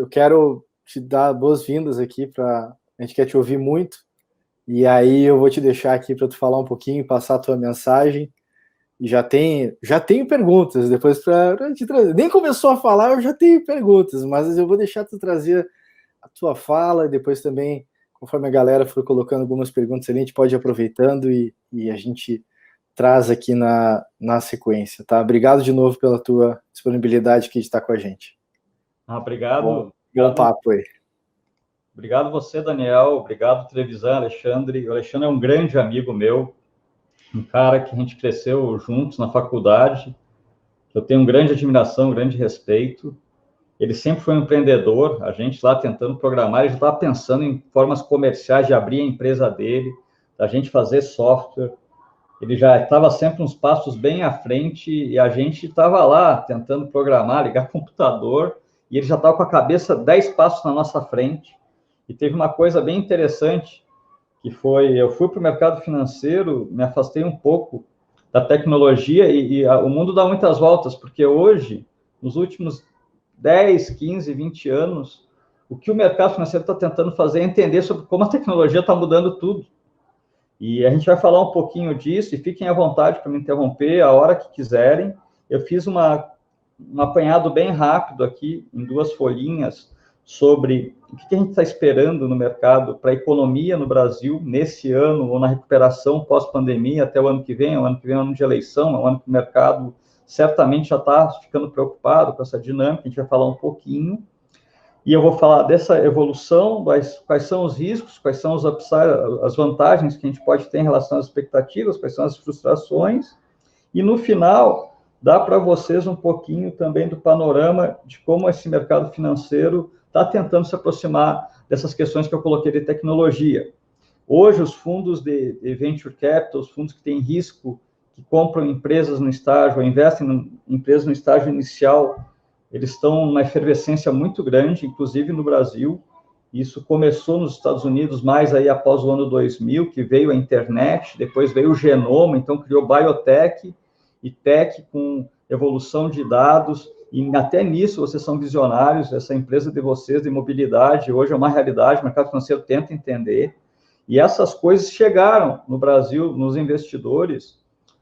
eu quero te dar boas-vindas aqui a gente quer te ouvir muito, e aí eu vou te deixar aqui para tu falar um pouquinho, passar a tua mensagem, e já tenho perguntas, depois para te trazer. Nem começou a falar, eu já tenho perguntas, mas eu vou deixar tu trazer a tua fala, e depois também, conforme a galera for colocando algumas perguntas ali, a gente pode ir aproveitando e a gente traz aqui na sequência, tá? Obrigado de novo pela tua disponibilidade aqui de estar com a gente. Obrigado. Bom papo aí. Obrigado você, Daniel. Obrigado, Trevisan, Alexandre. O Alexandre é um grande amigo meu, um cara que a gente cresceu juntos na faculdade. Eu tenho uma grande admiração, um grande respeito. Ele sempre foi um empreendedor, a gente lá tentando programar, ele já estava pensando em formas comerciais de abrir a empresa dele, da gente fazer software. Ele já estava sempre uns passos bem à frente e a gente estava lá tentando programar, ligar computador, e ele já estava com a cabeça 10 passos na nossa frente. E teve uma coisa bem interessante, que foi, eu fui para o mercado financeiro, me afastei um pouco da tecnologia o mundo dá muitas voltas, porque hoje, nos últimos 10, 15, 20 anos, o que o mercado financeiro está tentando fazer é entender sobre como a tecnologia está mudando tudo. E a gente vai falar um pouquinho disso, e fiquem à vontade para me interromper a hora que quiserem. Eu fiz um apanhado bem rápido aqui, em 2 folhinhas, sobre o que a gente está esperando no mercado para a economia no Brasil, nesse ano, ou na recuperação pós-pandemia, até o ano que vem. O ano que vem é um ano de eleição, é um ano que o mercado certamente já está ficando preocupado com essa dinâmica, a gente vai falar um pouquinho. E eu vou falar dessa evolução, quais são os riscos, quais são os upsides, as vantagens que a gente pode ter em relação às expectativas, quais são as frustrações. E no final, dá para vocês um pouquinho também do panorama de como esse mercado financeiro está tentando se aproximar dessas questões que eu coloquei de tecnologia. Hoje, os fundos de venture capital, os fundos que têm risco, que compram empresas no estágio, ou investem em empresas no estágio inicial, eles estão numa efervescência muito grande, inclusive no Brasil. Isso começou nos Estados Unidos, mais aí após o ano 2000, que veio a internet, depois veio o genoma, então criou biotech e tech com evolução de dados, e até nisso vocês são visionários. Essa empresa de vocês, de mobilidade, hoje é uma realidade, o mercado financeiro tenta entender, e essas coisas chegaram no Brasil, nos investidores,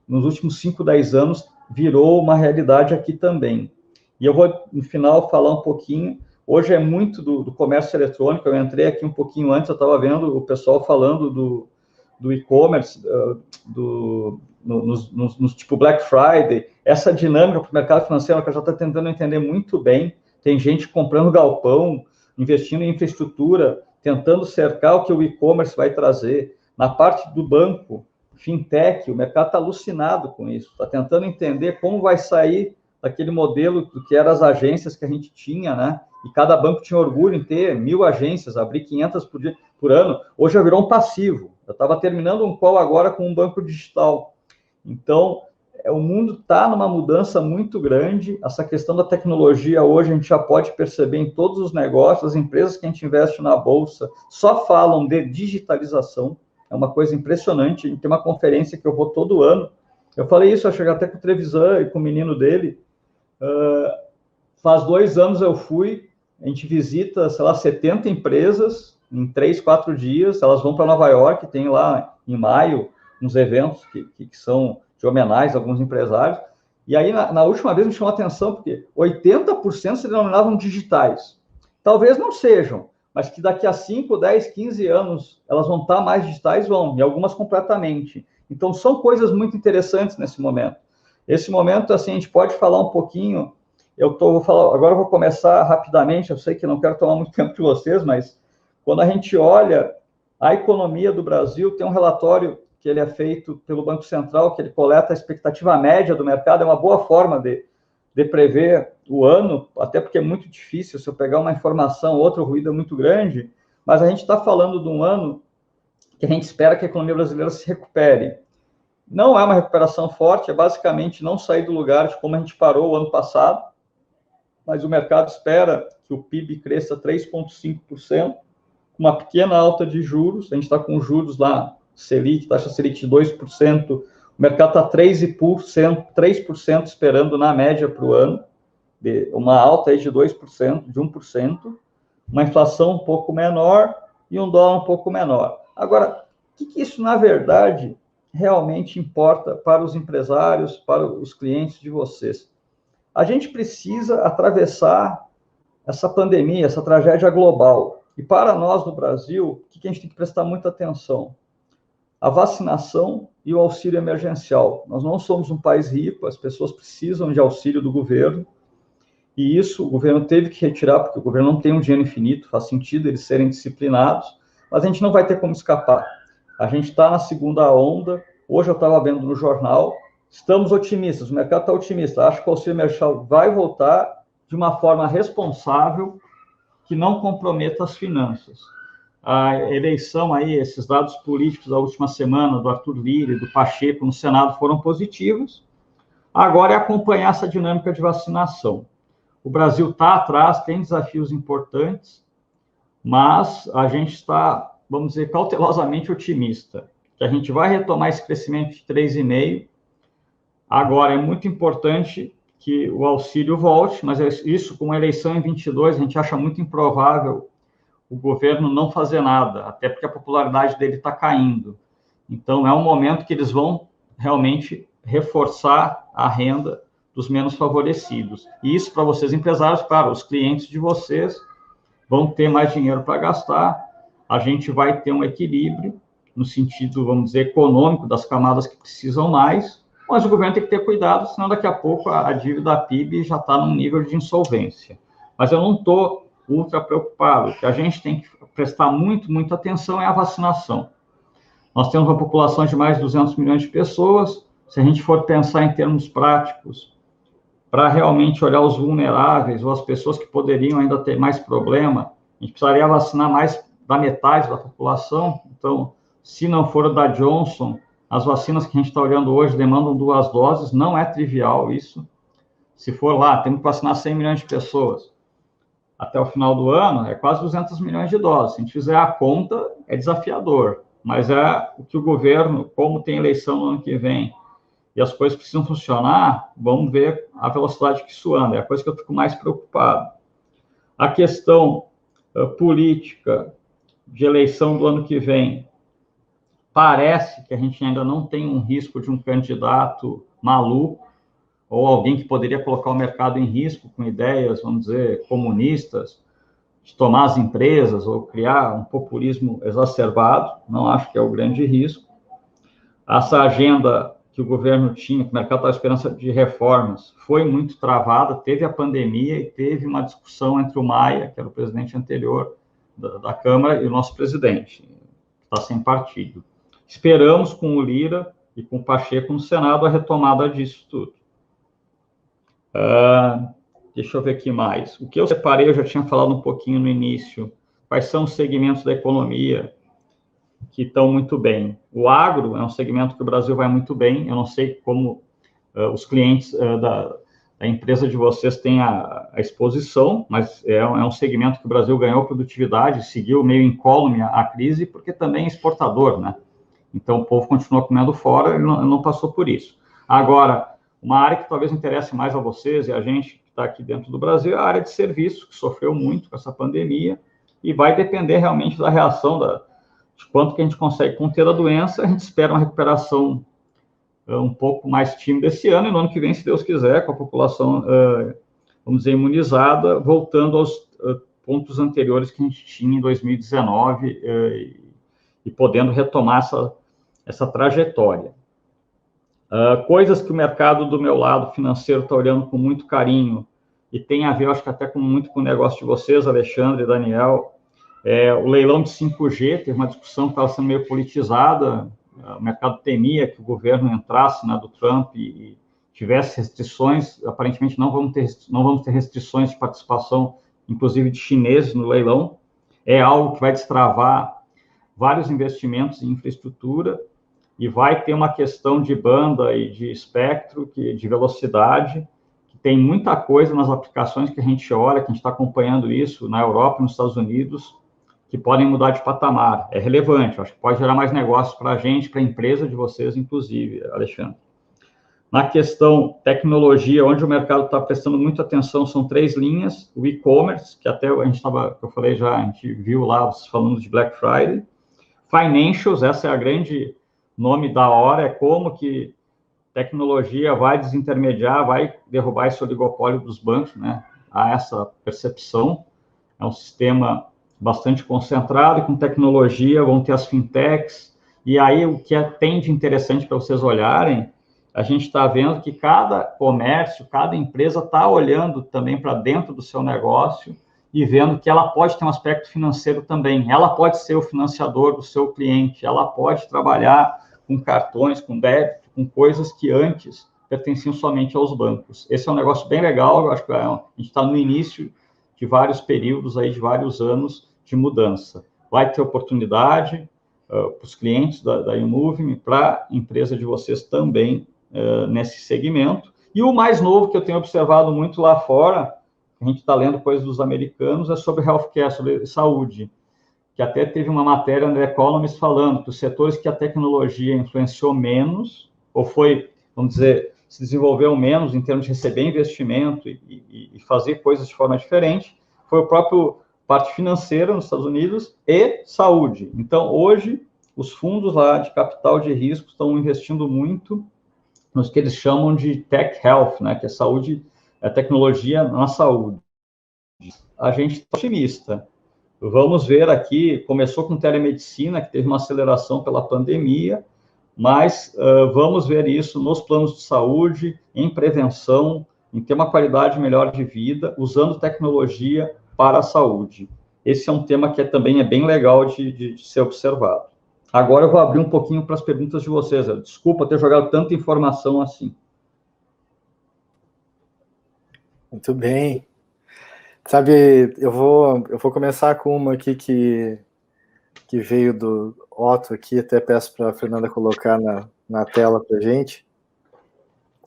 nos últimos 5, 10 anos, virou uma realidade aqui também. E eu vou, no final, falar um pouquinho. Hoje é muito do comércio eletrônico. Eu entrei aqui um pouquinho antes, eu estava vendo o pessoal falando do e-commerce, nos tipo Black Friday. Essa dinâmica para o mercado financeiro, que eu já estou tentando entender muito bem. Tem gente comprando galpão, investindo em infraestrutura, tentando cercar o que o e-commerce vai trazer. Na parte do banco, fintech, o mercado está alucinado com isso. Está tentando entender como vai sair daquele modelo do que eram as agências que a gente tinha, né? E cada banco tinha orgulho em ter 1.000 agências, abrir 500 por ano. Hoje já virou um passivo. Eu estava terminando um call agora com um banco digital. Então, o mundo está numa mudança muito grande. Essa questão da tecnologia hoje a gente já pode perceber em todos os negócios. As empresas que a gente investe na Bolsa só falam de digitalização. É uma coisa impressionante. A gente tem uma conferência que eu vou todo ano. Eu falei isso, eu cheguei até com o Trevisan e com o menino dele. Faz 2 anos eu fui, a gente visita, sei lá, 70 empresas em 3, 4 dias, elas vão para Nova York, tem lá em maio uns eventos que são de homenagem a alguns empresários, e aí na última vez me chamou a atenção, porque 80% se denominavam digitais. Talvez não sejam, mas que daqui a 5, 10, 15 anos elas vão estar mais digitais, vão, e algumas completamente. Então são coisas muito interessantes nesse momento. Esse momento, assim, a gente pode falar um pouquinho. Agora eu vou começar rapidamente. Eu sei que não quero tomar muito tempo de vocês, mas quando a gente olha a economia do Brasil, tem um relatório que ele é feito pelo Banco Central, que ele coleta a expectativa média do mercado. É uma boa forma de prever o ano, até porque é muito difícil. Se eu pegar uma informação, outra, o ruído é muito grande. Mas a gente está falando de um ano que a gente espera que a economia brasileira se recupere. Não é uma recuperação forte, é basicamente não sair do lugar de como a gente parou o ano passado, mas o mercado espera que o PIB cresça 3,5%, com uma pequena alta de juros. A gente está com juros lá, Selic, taxa Selic de 2%, o mercado está 3% esperando na média para o ano, uma alta aí de 2%, de 1%. uma inflação um pouco menor e um dólar um pouco menor. Agora, o que isso, na verdade, realmente importa para os empresários, para os clientes de vocês? A gente precisa atravessar essa pandemia, essa tragédia global. E para nós no Brasil, o que a gente tem que prestar muita atenção? A vacinação e o auxílio emergencial. Nós não somos um país rico, as pessoas precisam de auxílio do governo, e isso o governo teve que retirar, porque o governo não tem um dinheiro infinito, faz sentido eles serem disciplinados, mas a gente não vai ter como escapar. A gente está na segunda onda, hoje eu estava vendo no jornal, estamos otimistas, o mercado está otimista, acho que o auxílio emergencial vai voltar de uma forma responsável, que não comprometa as finanças. A eleição aí, esses dados políticos da última semana, do Arthur Lira e do Pacheco no Senado foram positivos. Agora é acompanhar essa dinâmica de vacinação. O Brasil está atrás, tem desafios importantes, mas a gente está, vamos dizer, cautelosamente otimista, que a gente vai retomar esse crescimento de 3,5%. Agora, é muito importante que o auxílio volte, mas isso, com a eleição em 22, a gente acha muito improvável o governo não fazer nada, até porque a popularidade dele está caindo. Então, é um momento que eles vão realmente reforçar a renda dos menos favorecidos. E isso, para vocês empresários, claro, os clientes de vocês vão ter mais dinheiro para gastar, a gente vai ter um equilíbrio, no sentido, vamos dizer, econômico, das camadas que precisam mais, mas o governo tem que ter cuidado, senão daqui a pouco a dívida PIB já está num nível de insolvência. Mas eu não estou ultra preocupado. O que a gente tem que prestar muita atenção é a vacinação. Nós temos uma população de mais de 200 milhões de pessoas. Se a gente for pensar em termos práticos, para realmente olhar os vulneráveis ou as pessoas que poderiam ainda ter mais problema, a gente precisaria vacinar mais da metade da população. Então, se não for da Johnson, as vacinas que a gente está olhando hoje demandam 2 doses, não é trivial isso. Se for lá, temos que vacinar 100 milhões de pessoas. Até o final do ano, é quase 200 milhões de doses. Se a gente fizer a conta, é desafiador. Mas é o que o governo, como tem eleição no ano que vem, e as coisas precisam funcionar, vamos ver a velocidade que isso anda. É a coisa que eu fico mais preocupado. A questão política de eleição do ano que vem, parece que a gente ainda não tem um risco de um candidato maluco, ou alguém que poderia colocar o mercado em risco com ideias, vamos dizer, comunistas, de tomar as empresas ou criar um populismo exacerbado. Não acho que é o grande risco. Essa agenda que o governo tinha, que o mercado estava esperando de reformas, foi muito travada, teve a pandemia e teve uma discussão entre o Maia, que era o presidente anterior da Câmara, e o nosso presidente, que está sem partido. Esperamos com o Lira e com o Pacheco no Senado a retomada disso tudo. Deixa eu ver aqui mais. O que eu separei, eu já tinha falado um pouquinho no início. Quais são os segmentos da economia que estão muito bem? O agro é um segmento que o Brasil vai muito bem. Eu não sei como os clientes da empresa de vocês têm a exposição, mas é um segmento que o Brasil ganhou produtividade, seguiu meio incólume a crise, porque também é exportador, né? Então, o povo continua comendo fora e não passou por isso. Agora, uma área que talvez interesse mais a vocês e a gente que está aqui dentro do Brasil é a área de serviço, que sofreu muito com essa pandemia, e vai depender realmente da reação, de quanto que a gente consegue conter a doença. A gente espera uma recuperação um pouco mais tímida esse ano, e no ano que vem, se Deus quiser, com a população, vamos dizer, imunizada, voltando aos pontos anteriores que a gente tinha em 2019 e podendo retomar essa trajetória. Coisas que o mercado do meu lado financeiro está olhando com muito carinho e tem a ver, acho que até muito com o negócio de vocês, Alexandre e Daniel, o leilão de 5G, teve uma discussão que estava sendo meio politizada, o mercado temia que o governo entrasse do Trump e tivesse restrições. Aparentemente não vamos ter restrições de participação, inclusive de chineses no leilão. É algo que vai destravar vários investimentos em infraestrutura, e vai ter uma questão de banda e de espectro, de velocidade, que tem muita coisa nas aplicações que a gente olha, que a gente está acompanhando isso na Europa e nos Estados Unidos, que podem mudar de patamar. É relevante, acho que pode gerar mais negócios para a gente, para a empresa de vocês, inclusive, Alexandre. Na questão tecnologia, onde o mercado está prestando muita atenção, são 3 linhas. O e-commerce, que até a gente estava, eu falei já, a gente viu lá, vocês falando de Black Friday. Financials, essa é a grande nome da hora, é como que tecnologia vai desintermediar, vai derrubar esse oligopólio dos bancos, né? Há essa percepção. É um sistema bastante concentrado, e com tecnologia vão ter as fintechs, e aí o que tem de interessante para vocês olharem, a gente está vendo que cada comércio, cada empresa está olhando também para dentro do seu negócio e vendo que ela pode ter um aspecto financeiro também, ela pode ser o financiador do seu cliente, ela pode trabalhar com cartões, com débito, com coisas que antes pertenciam somente aos bancos. Esse é um negócio bem legal, eu acho que a gente está no início de vários períodos aí, de vários anos de mudança. Vai ter oportunidade para os clientes da YouMove, para a empresa de vocês também nesse segmento. E o mais novo que eu tenho observado muito lá fora, a gente está lendo coisas dos americanos, é sobre healthcare, sobre saúde, que até teve uma matéria no The Economist falando que os setores que a tecnologia influenciou menos, ou foi, vamos dizer, se desenvolveu menos em termos de receber investimento e fazer coisas de forma diferente, foi o próprio parte financeira nos Estados Unidos e saúde. Então, hoje, os fundos lá de capital de risco estão investindo muito nos que eles chamam de tech health, né, que é saúde, é tecnologia na saúde. A gente está otimista. Vamos ver aqui, começou com telemedicina, que teve uma aceleração pela pandemia, mas vamos ver isso nos planos de saúde, em prevenção, em ter uma qualidade melhor de vida, usando tecnologia para a saúde. Esse é um tema que também é bem legal de ser observado. Agora eu vou abrir um pouquinho para as perguntas de vocês. Desculpa ter jogado tanta informação assim. Muito bem. Sabe, eu vou começar com uma aqui que veio do Otto aqui, até peço para a Fernanda colocar na tela para a gente.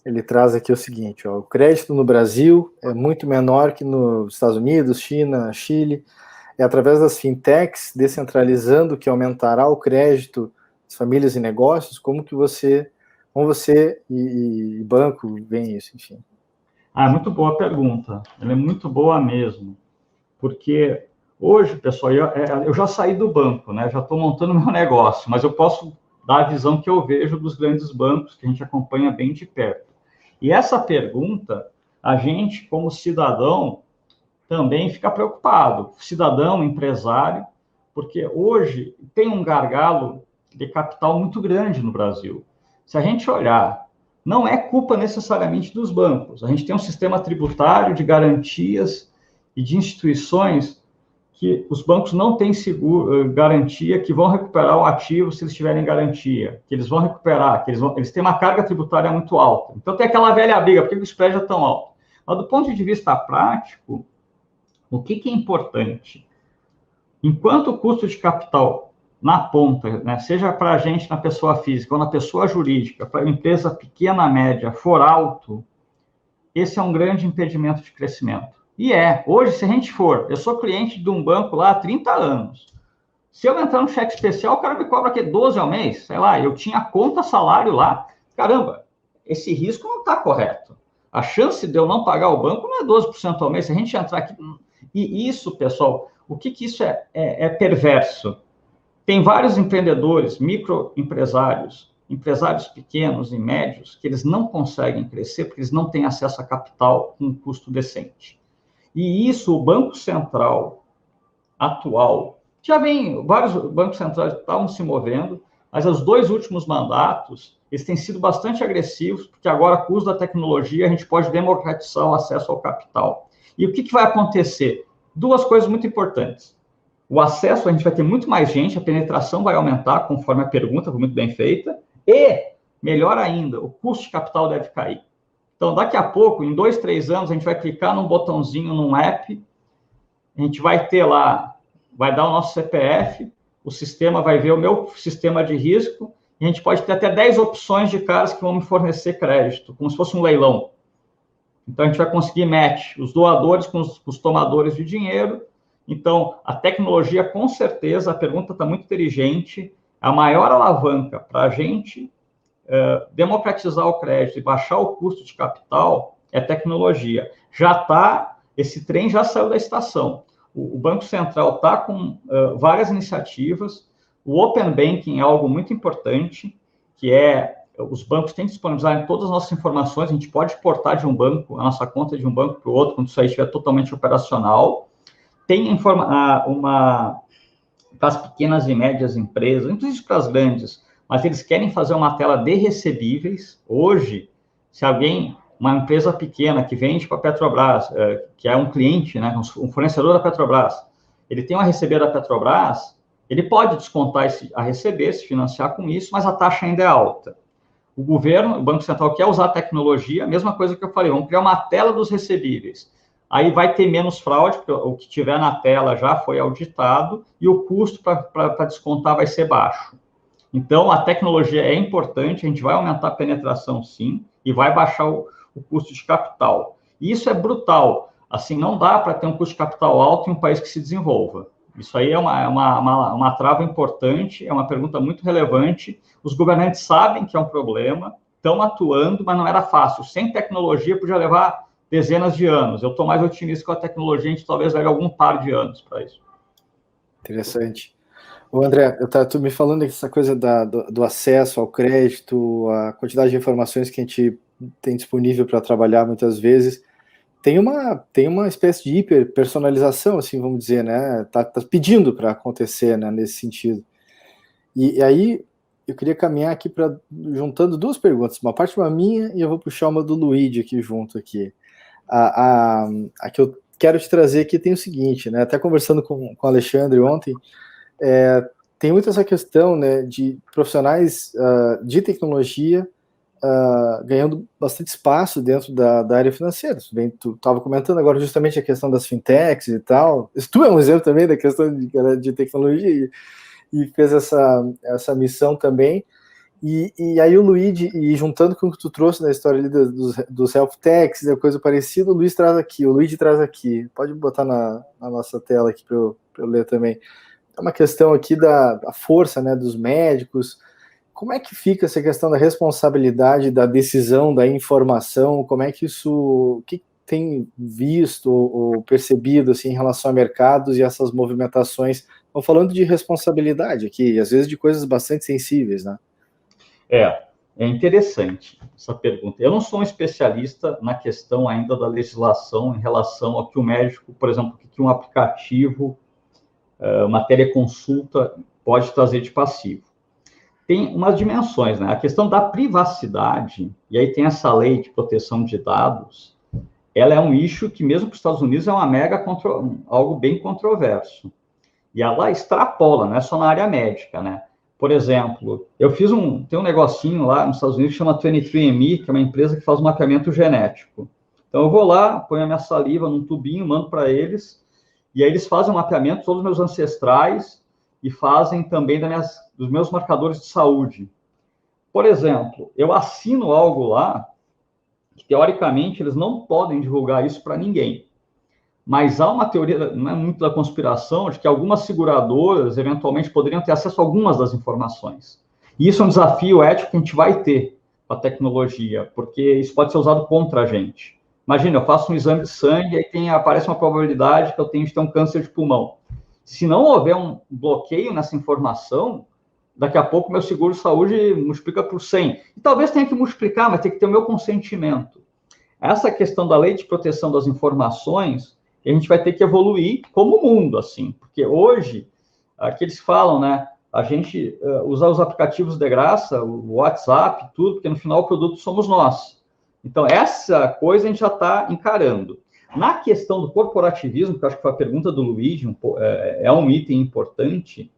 Ele traz aqui o seguinte, ó, o crédito no Brasil é muito menor que nos Estados Unidos, China, Chile. É através das fintechs, descentralizando, que aumentará o crédito das famílias e negócios? Como você e banco veem isso, enfim? Muito boa pergunta. Ela é muito boa mesmo. Porque hoje, pessoal, eu já saí do banco, né? Já estou montando meu negócio, mas eu posso dar a visão que eu vejo dos grandes bancos, que a gente acompanha bem de perto. E essa pergunta, a gente, como cidadão, também fica preocupado. Cidadão, empresário, porque hoje tem um gargalo de capital muito grande no Brasil. Se a gente olhar, não é culpa necessariamente dos bancos. A gente tem um sistema tributário de garantias e de instituições que os bancos não têm garantia que vão recuperar o ativo se eles tiverem garantia, que eles vão recuperar, que eles têm uma carga tributária muito alta. Então tem aquela velha briga, por que o spread é tão alto? Mas do ponto de vista prático, o que é importante? Enquanto o custo de capital na ponta, né, seja para a gente na pessoa física ou na pessoa jurídica, para a empresa pequena, média, for alto, esse é um grande impedimento de crescimento. E hoje, se a gente for, eu sou cliente de um banco lá há 30 anos, se eu entrar no cheque especial, o cara me cobra aqui 12 ao mês, sei lá, eu tinha conta salário lá, caramba, esse risco não está correto. A chance de eu não pagar o banco não é 12% ao mês, se a gente entrar aqui... E isso, pessoal, o que isso é perverso? Tem vários empreendedores, microempresários, empresários pequenos e médios, que eles não conseguem crescer porque eles não têm acesso a capital com um custo decente. E isso, o Banco Central atual, já vem, vários bancos centrais estavam se movendo, mas os 2 últimos mandatos, eles têm sido bastante agressivos, porque agora, com o uso da tecnologia, a gente pode democratizar o acesso ao capital. E o que vai acontecer? 2 coisas muito importantes. O acesso, a gente vai ter muito mais gente, a penetração vai aumentar, conforme a pergunta foi muito bem feita, e, melhor ainda, o custo de capital deve cair. Então, daqui a pouco, em 2, 3 anos, a gente vai clicar num botãozinho, num app, a gente vai ter lá, vai dar o nosso CPF, o sistema vai ver o meu sistema de risco, e a gente pode ter até 10 opções de caras que vão me fornecer crédito, como se fosse um leilão. Então, a gente vai conseguir match os doadores com os tomadores de dinheiro. Então, a tecnologia, com certeza, a pergunta está muito inteligente, a maior alavanca para a gente democratizar o crédito e baixar o custo de capital é tecnologia. Esse trem já saiu da estação. O Banco Central está com várias iniciativas. O Open Banking é algo muito importante, que os bancos têm que disponibilizar todas as nossas informações, a gente pode exportar de um banco, a nossa conta de um banco para o outro, quando isso aí estiver totalmente operacional. Tem para as pequenas e médias empresas, inclusive para as grandes, mas eles querem fazer uma tela de recebíveis. Hoje, se uma empresa pequena que vende para a Petrobras, que é um cliente, né, um fornecedor da Petrobras, ele tem uma receber da Petrobras, ele pode descontar a receber, se financiar com isso, mas a taxa ainda é alta. O governo, o Banco Central quer usar a tecnologia, a mesma coisa que eu falei, vamos criar uma tela dos recebíveis. Aí vai ter menos fraude, porque o que tiver na tela já foi auditado, e o custo para descontar vai ser baixo. Então, a tecnologia é importante, a gente vai aumentar a penetração, sim, e vai baixar o custo de capital. E isso é brutal. Assim, não dá para ter um custo de capital alto em um país que se desenvolva. Isso aí é uma trava importante, é uma pergunta muito relevante. Os governantes sabem que é um problema, estão atuando, mas não era fácil. Sem tecnologia, podia levar dezenas de anos. Eu estou mais otimista com a tecnologia, a gente talvez leve algum par de anos para isso. Interessante. Ô André, tu me falando dessa coisa do acesso ao crédito, a quantidade de informações que a gente tem disponível para trabalhar muitas vezes. Tem uma espécie de hiperpersonalização, assim, vamos dizer, né? Tá pedindo para acontecer, né, nesse sentido. E aí, eu queria caminhar aqui juntando duas perguntas. Uma parte uma minha e eu vou puxar uma do Luigi aqui junto aqui. A que eu quero te trazer aqui tem o seguinte, né? Até conversando com o Alexandre ontem, tem muito essa questão, né, de profissionais de tecnologia ganhando bastante espaço dentro da área financeira. Tu estava comentando agora justamente a questão das fintechs e tal. Tu é um exemplo também da questão de tecnologia e fez essa missão também. E aí o Luigi, e juntando com o que tu trouxe na história ali dos health techs, coisa parecida, o Luigi traz aqui. Pode botar na nossa tela aqui para eu ler também. É uma questão aqui da força, né, dos médicos. Como é que fica essa questão da responsabilidade da decisão, da informação? Como é que o que tem visto ou percebido assim, em relação a mercados e essas movimentações? Estão falando de responsabilidade aqui, às vezes de coisas bastante sensíveis, né? É interessante essa pergunta. Eu não sou um especialista na questão ainda da legislação em relação ao que o médico, por exemplo, que um aplicativo, uma teleconsulta pode trazer de passivo. Tem umas dimensões, né? A questão da privacidade, e aí tem essa lei de proteção de dados, ela é um issue que mesmo para os Estados Unidos é algo bem controverso. E ela extrapola, não é só na área médica, né? Por exemplo, tem um negocinho lá nos Estados Unidos que chama 23andMe, que é uma empresa que faz um mapeamento genético. Então eu vou lá, ponho a minha saliva num tubinho, mando para eles, e aí eles fazem um mapeamento de todos os meus ancestrais e fazem também dos meus marcadores de saúde. Por exemplo, eu assino algo lá, que teoricamente eles não podem divulgar isso para ninguém. Mas há uma teoria, não é muito da conspiração, de que algumas seguradoras eventualmente poderiam ter acesso a algumas das informações. E isso é um desafio ético que a gente vai ter com a tecnologia, porque isso pode ser usado contra a gente. Imagina, eu faço um exame de sangue e aí aparece uma probabilidade que eu tenho de ter um câncer de pulmão. Se não houver um bloqueio nessa informação, daqui a pouco meu seguro de saúde multiplica por 100. E talvez tenha que multiplicar, mas tem que ter o meu consentimento. Essa questão da lei de proteção das informações, a gente vai ter que evoluir como mundo, assim. Porque hoje, aqui eles falam, né, a gente usar os aplicativos de graça, o WhatsApp, tudo, porque no final o produto somos nós. Então, essa coisa a gente já está encarando. Na questão do corporativismo, que eu acho que foi a pergunta do Luigi, é um item importante,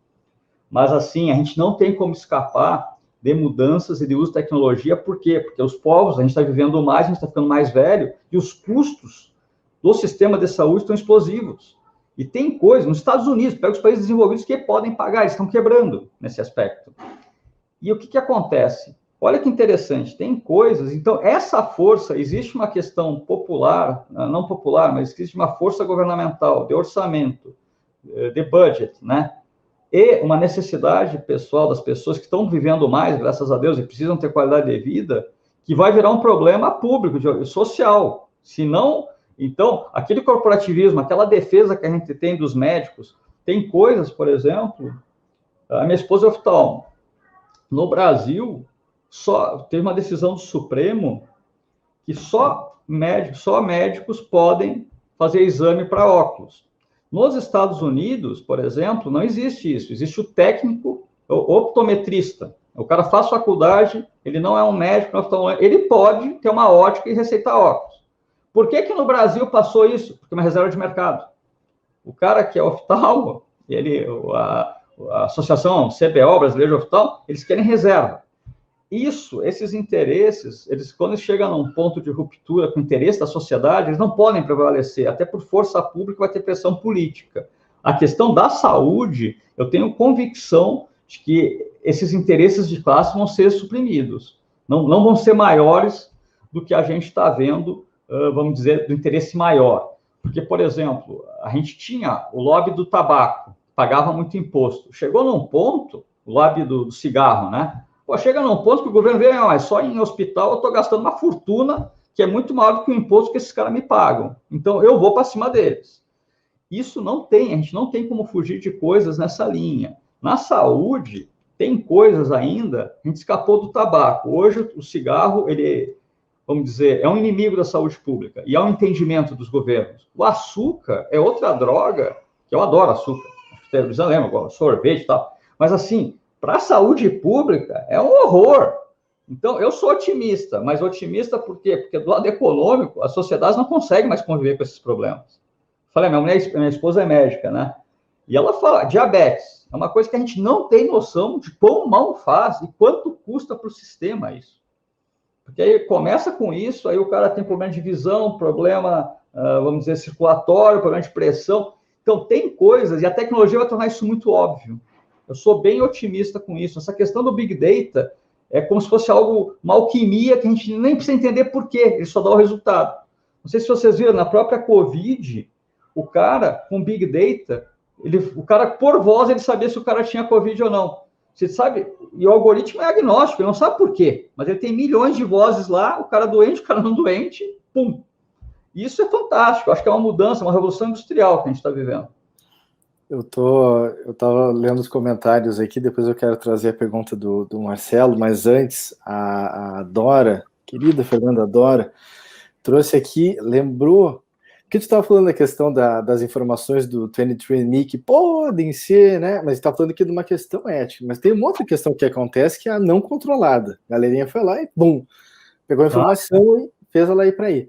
mas, assim, a gente não tem como escapar de mudanças e de uso de tecnologia. Por quê? Porque os povos, a gente está vivendo mais, a gente está ficando mais velho, e os custos do sistema de saúde estão explosivos. E tem coisas, nos Estados Unidos, pega os países desenvolvidos que podem pagar, eles estão quebrando nesse aspecto. E o que acontece? Olha que interessante, tem coisas, então essa força, existe uma questão popular, não popular, mas existe uma força governamental, de orçamento, de budget, né? e uma necessidade pessoal das pessoas que estão vivendo mais, graças a Deus, e precisam ter qualidade de vida, que vai virar um problema público, social. Se não, então, aquele corporativismo, aquela defesa que a gente tem dos médicos, tem coisas, por exemplo, a minha esposa é oftalmo. No Brasil, só teve uma decisão do Supremo que só médicos podem fazer exame para óculos. Nos Estados Unidos, por exemplo, não existe isso. Existe o técnico, o optometrista. O cara faz faculdade, ele não é um médico, ele pode ter uma ótica e receitar óculos. Por que no Brasil passou isso? Porque é uma reserva de mercado. O cara que é oftalmo, a Associação CBO Brasileira de Oftalmo, eles querem reserva. Esses interesses, quando eles chegam num ponto de ruptura com o interesse da sociedade, eles não podem prevalecer, até por força pública vai ter pressão política. A questão da saúde, eu tenho convicção de que esses interesses de classe vão ser suprimidos, não vão ser maiores do que a gente está vendo, vamos dizer, do interesse maior. Porque, por exemplo, a gente tinha o lobby do tabaco, pagava muito imposto. Chegou num ponto, o lobby do cigarro, né? Chega num ponto que o governo vê, mas só em hospital eu estou gastando uma fortuna que é muito maior do que o imposto que esses caras me pagam. Então, eu vou para cima deles. Isso a gente não tem como fugir de coisas nessa linha. Na saúde, tem coisas ainda, a gente escapou do tabaco. Hoje, o cigarro, vamos dizer, é um inimigo da saúde pública, e há um entendimento dos governos. O açúcar é outra droga, que eu adoro açúcar, televisão lembra, sorvete e tal, mas assim, para a saúde pública, é um horror. Então, eu sou otimista, mas otimista por quê? Porque do lado econômico, as sociedades não conseguem mais conviver com esses problemas. Falei, minha esposa é médica, né? E ela fala, diabetes, é uma coisa que a gente não tem noção de quão mal faz e quanto custa para o sistema isso. Porque aí começa com isso, aí o cara tem problema de visão, problema, vamos dizer, circulatório, problema de pressão. Então, tem coisas, e a tecnologia vai tornar isso muito óbvio. Eu sou bem otimista com isso. Essa questão do Big Data é como se fosse uma alquimia que a gente nem precisa entender por quê, ele só dá o resultado. Não sei se vocês viram, na própria Covid, o cara com Big Data, o cara por voz, ele sabia se o cara tinha Covid ou não. Você sabe, e o algoritmo é agnóstico, ele não sabe por quê, mas ele tem milhões de vozes lá, o cara doente, o cara não doente, pum. Isso é fantástico, acho que é uma mudança, uma revolução industrial que a gente está vivendo. Eu estava lendo os comentários aqui, depois eu quero trazer a pergunta do Marcelo, mas antes, a Dora, querida Fernanda Dora, trouxe aqui, lembrou, porque tu estava falando da questão das informações do 23andMe, que podem ser, né, mas está falando aqui de uma questão ética, mas tem uma outra questão que acontece, que é a não controlada. A galerinha foi lá e, bum, pegou a informação e fez ela ir para aí.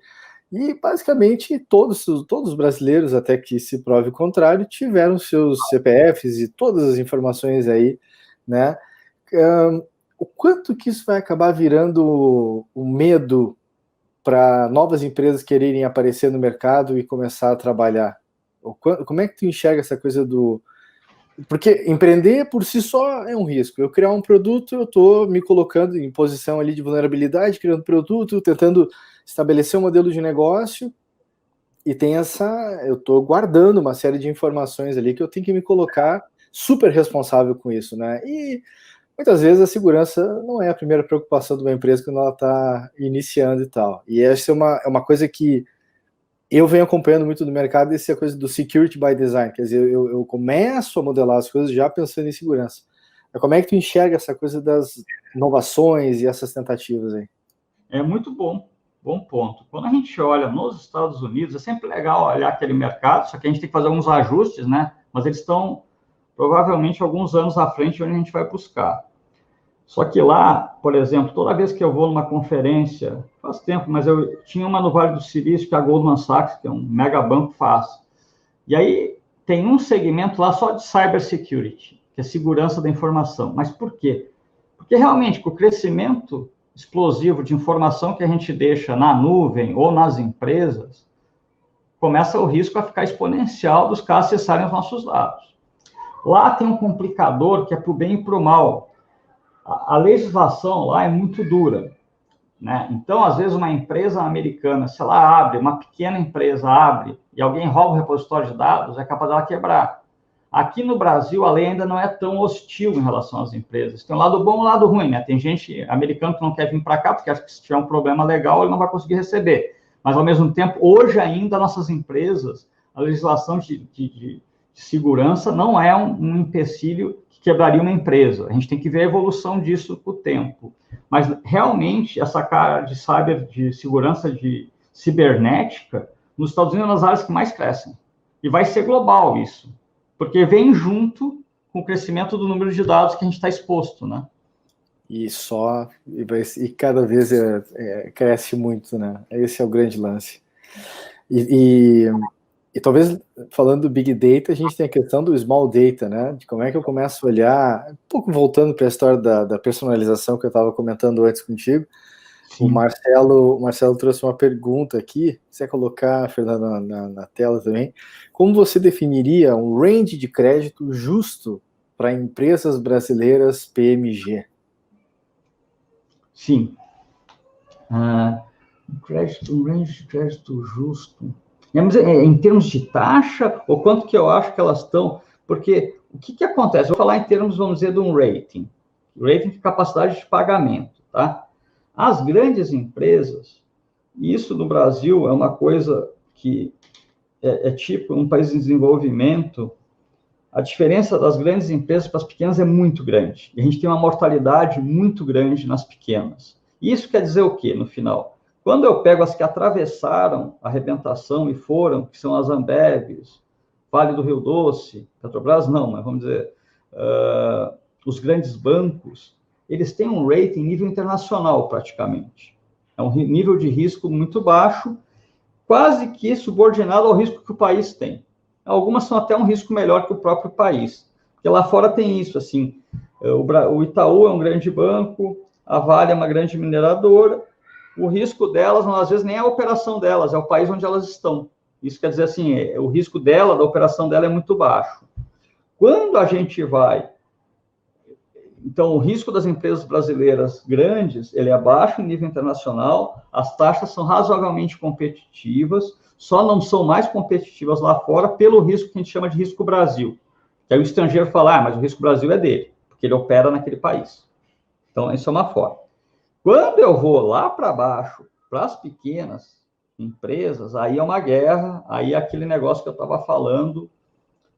E, basicamente, todos os brasileiros, até que se prove o contrário, tiveram seus CPFs e todas as informações aí, né? O quanto que isso vai acabar virando um medo para novas empresas quererem aparecer no mercado e começar a trabalhar? Como é que tu enxerga essa coisa do... Porque empreender por si só é um risco. Eu criar um produto, eu estou me colocando em posição ali de vulnerabilidade, criando produto, tentando estabelecer um modelo de negócio, e tem eu estou guardando uma série de informações ali que eu tenho que me colocar super responsável com isso, né? E muitas vezes a segurança não é a primeira preocupação de uma empresa quando ela está iniciando e tal. E essa é uma coisa que eu venho acompanhando muito do mercado, essa coisa do security by design, quer dizer, eu começo a modelar as coisas já pensando em segurança. Mas como é que tu enxerga essa coisa das inovações e essas tentativas aí? É muito bom ponto. Quando a gente olha nos Estados Unidos, é sempre legal olhar aquele mercado, só que a gente tem que fazer alguns ajustes, né? Mas eles estão provavelmente alguns anos à frente onde a gente vai buscar. Só que lá, por exemplo, toda vez que eu vou numa conferência, faz tempo, mas eu tinha uma no Vale do Silício, que a Goldman Sachs, que é um mega banco, faz. E aí tem um segmento lá só de cybersecurity, que é segurança da informação. Mas por quê? Porque realmente, com o crescimento explosivo de informação que a gente deixa na nuvem ou nas empresas, começa o risco a ficar exponencial dos caras acessarem os nossos dados. Lá tem um complicador que é para o bem e para o mal. A legislação lá é muito dura, né? Então, às vezes, uma empresa americana, se ela abre, uma pequena empresa abre, e alguém rouba o repositório de dados, é capaz dela quebrar. Aqui no Brasil, a lei ainda não é tão hostil em relação às empresas. Tem um lado bom e um lado ruim, né? Tem gente americana que não quer vir para cá, porque acha que se tiver um problema legal, ele não vai conseguir receber. Mas, ao mesmo tempo, hoje ainda, nossas empresas, a legislação de segurança não é um empecilho que quebraria uma empresa. A gente tem que ver a evolução disso com o tempo. Mas, realmente, essa cara de de segurança cibernética, nos Estados Unidos, é uma das áreas que mais crescem. E vai ser global isso. Porque vem junto com o crescimento do número de dados que a gente está exposto, né? E cada vez cresce muito, né? Esse é o grande lance. E talvez, falando do Big Data, a gente tem a questão do Small Data, né? De como é que eu começo a olhar, um pouco voltando para a história da personalização que eu estava comentando antes contigo. Sim. O Marcelo trouxe uma pergunta aqui, se você colocar, Fernando, na tela também. Como você definiria um range de crédito justo para empresas brasileiras PMG? Sim. Um range de crédito justo. Em termos de taxa, ou quanto que eu acho que elas estão? Porque o que acontece? Eu vou falar em termos, vamos dizer, de um rating. Rating de capacidade de pagamento, tá? As grandes empresas, isso no Brasil é uma coisa que é tipo um país em desenvolvimento, a diferença das grandes empresas para as pequenas é muito grande. E a gente tem uma mortalidade muito grande nas pequenas. Isso quer dizer o quê, no final? Quando eu pego as que atravessaram a arrebentação e foram, que são as Ambevs, Vale do Rio Doce, Petrobras não, mas vamos dizer, os grandes bancos, eles têm um rating nível internacional, praticamente. É um nível de risco muito baixo, quase que subordinado ao risco que o país tem. Algumas são até um risco melhor que o próprio país. Porque lá fora tem isso, assim, o Itaú é um grande banco, a Vale é uma grande mineradora, o risco delas, às vezes, nem é a operação delas, é o país onde elas estão. Isso quer dizer assim, o risco dela, da operação dela é muito baixo. Quando a gente vai... Então, o risco das empresas brasileiras grandes, ele é baixo em nível internacional, as taxas são razoavelmente competitivas, só não são mais competitivas lá fora pelo risco que a gente chama de risco Brasil. Que aí o estrangeiro fala, mas o risco Brasil é dele, porque ele opera naquele país. Então, isso é uma forma. Quando eu vou lá para baixo, para as pequenas empresas, aí é uma guerra, aí é aquele negócio que eu estava falando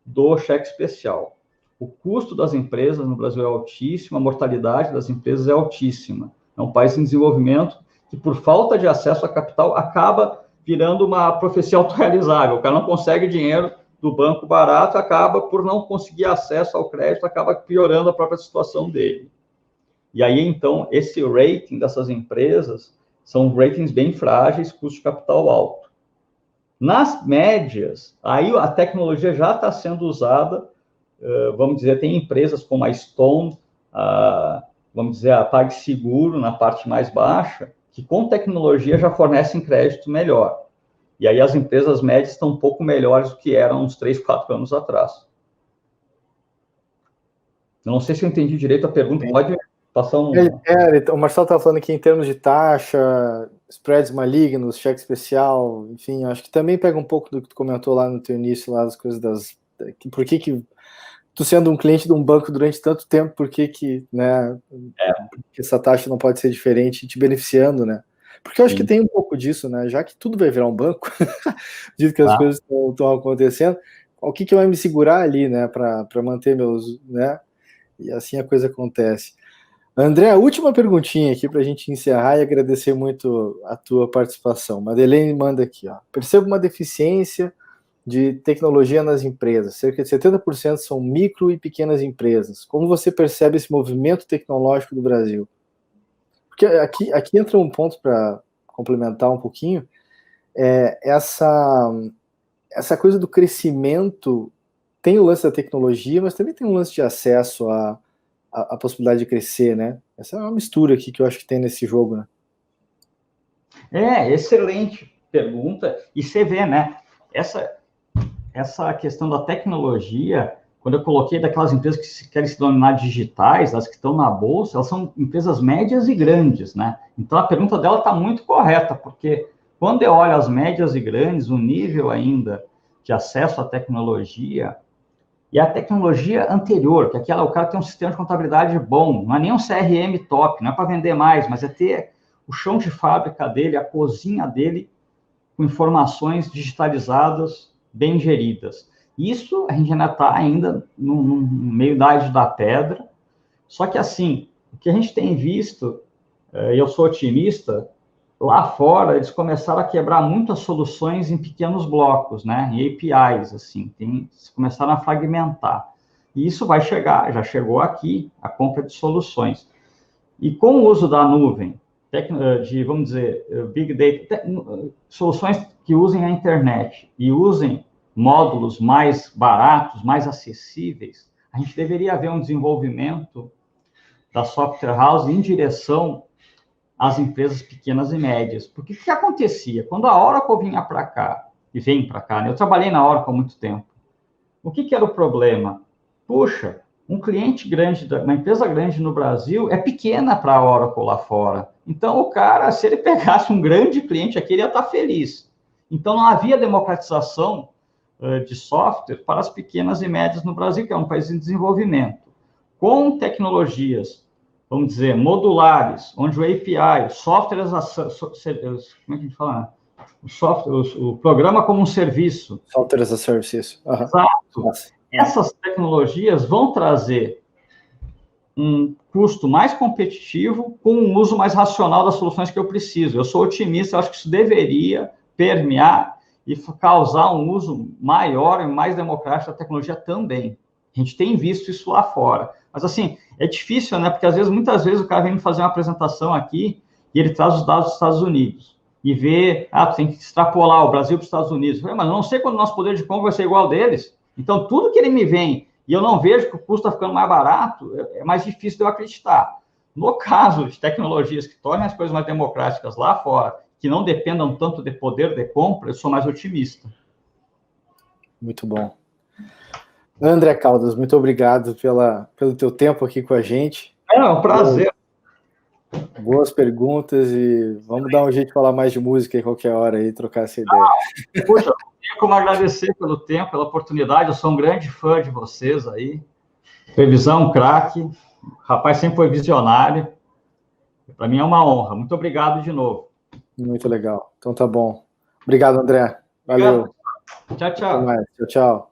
do cheque especial. O custo das empresas no Brasil é altíssimo, a mortalidade das empresas é altíssima. É um país em desenvolvimento que, por falta de acesso a capital, acaba virando uma profecia autorrealizável. O cara não consegue dinheiro do banco barato, acaba por não conseguir acesso ao crédito, acaba piorando a própria situação dele. E aí, então, esse rating dessas empresas são ratings bem frágeis, custo de capital alto. Nas médias, aí a tecnologia já está sendo usada, vamos dizer, tem empresas como a Stone, vamos dizer, a PagSeguro, na parte mais baixa, que com tecnologia já fornecem crédito melhor. E aí as empresas médias estão um pouco melhores do que eram uns 3, 4 anos atrás. Eu não sei se eu entendi direito a pergunta, pode passar um... O Marcelo estava falando aqui em termos de taxa, spreads malignos, cheque especial, enfim, acho que também pega um pouco do que tu comentou lá no teu início, lá das coisas por que tu sendo um cliente de um banco durante tanto tempo, por que né, essa taxa não pode ser diferente, te beneficiando, né? Porque eu acho que tem um pouco disso, né? Já que tudo vai virar um banco, dito que as coisas estão acontecendo, o que vai me segurar ali, né, para manter meus, né? E assim a coisa acontece. André, a última perguntinha aqui para a gente encerrar e agradecer muito a tua participação. Madeleine manda aqui, ó. Percebo uma deficiência de tecnologia nas empresas. Cerca de 70% são micro e pequenas empresas. Como você percebe esse movimento tecnológico do Brasil? Porque aqui entra um ponto para complementar um pouquinho, essa coisa do crescimento, tem o lance da tecnologia, mas também tem um lance de acesso à possibilidade de crescer, né? Essa é uma mistura aqui que eu acho que tem nesse jogo, né? Excelente pergunta. E você vê, né? Essa questão da tecnologia, quando eu coloquei daquelas empresas que querem se denominar digitais, as que estão na bolsa, elas são empresas médias e grandes, né? Então, a pergunta dela está muito correta, porque quando eu olho as médias e grandes, o nível ainda de acesso à tecnologia, e a tecnologia anterior, que aquela, o cara tem um sistema de contabilidade bom, não é nem um CRM top, não é para vender mais, mas é ter o chão de fábrica dele, a cozinha dele, com informações digitalizadas, bem geridas. Isso a gente ainda está no meio da idade da pedra, só que assim, o que a gente tem visto, e eu sou otimista, lá fora eles começaram a quebrar muitas soluções em pequenos blocos, né, em APIs, assim, começaram a fragmentar. E isso vai chegar, já chegou aqui, a compra de soluções. E com o uso da nuvem, vamos dizer, Big Data, soluções que usem a internet e usem módulos mais baratos, mais acessíveis, a gente deveria ver um desenvolvimento da software house em direção às empresas pequenas e médias. Porque o que acontecia? Quando a Oracle vinha para cá, e vem para cá, né? Eu trabalhei na Oracle há muito tempo. O que era o problema? Puxa, um cliente grande, uma empresa grande no Brasil é pequena para a Oracle lá fora. Então, o cara, se ele pegasse um grande cliente aqui, ele ia estar feliz. Então, não havia democratização de software para as pequenas e médias no Brasil, que é um país em desenvolvimento. Com tecnologias, vamos dizer, modulares, onde o API, software como é que a gente fala? O programa como um serviço. Software as a service, isso. Uhum. Exato. Essas tecnologias vão trazer um custo mais competitivo com um uso mais racional das soluções que eu preciso. Eu sou otimista, eu acho que isso deveria permear e causar um uso maior e mais democrático da tecnologia também. A gente tem visto isso lá fora. Mas, assim, é difícil, né? Porque, muitas vezes, o cara vem me fazer uma apresentação aqui e ele traz os dados dos Estados Unidos e vê, tem que extrapolar o Brasil para os Estados Unidos. Eu falei, mas eu não sei quando o nosso poder de compra vai ser igual ao deles. Então, tudo que ele me vem e eu não vejo que o custo está ficando mais barato, é mais difícil de eu acreditar. No caso de tecnologias que tornem as coisas mais democráticas lá fora, que não dependam tanto de poder de compra, eu sou mais otimista. Muito bom. André Caldas, muito obrigado pelo teu tempo aqui com a gente. É um prazer. Boas perguntas e vamos dar um jeito de falar mais de música em qualquer hora aí, trocar essa ideia. Puxa, eu tenho como agradecer pelo tempo, pela oportunidade, eu sou um grande fã de vocês aí. Previsão, craque, o rapaz sempre foi visionário. Para mim é uma honra. Muito obrigado de novo. Muito legal. Então tá bom. Obrigado, André. Valeu. Tchau, tchau. Até mais. Tchau, tchau.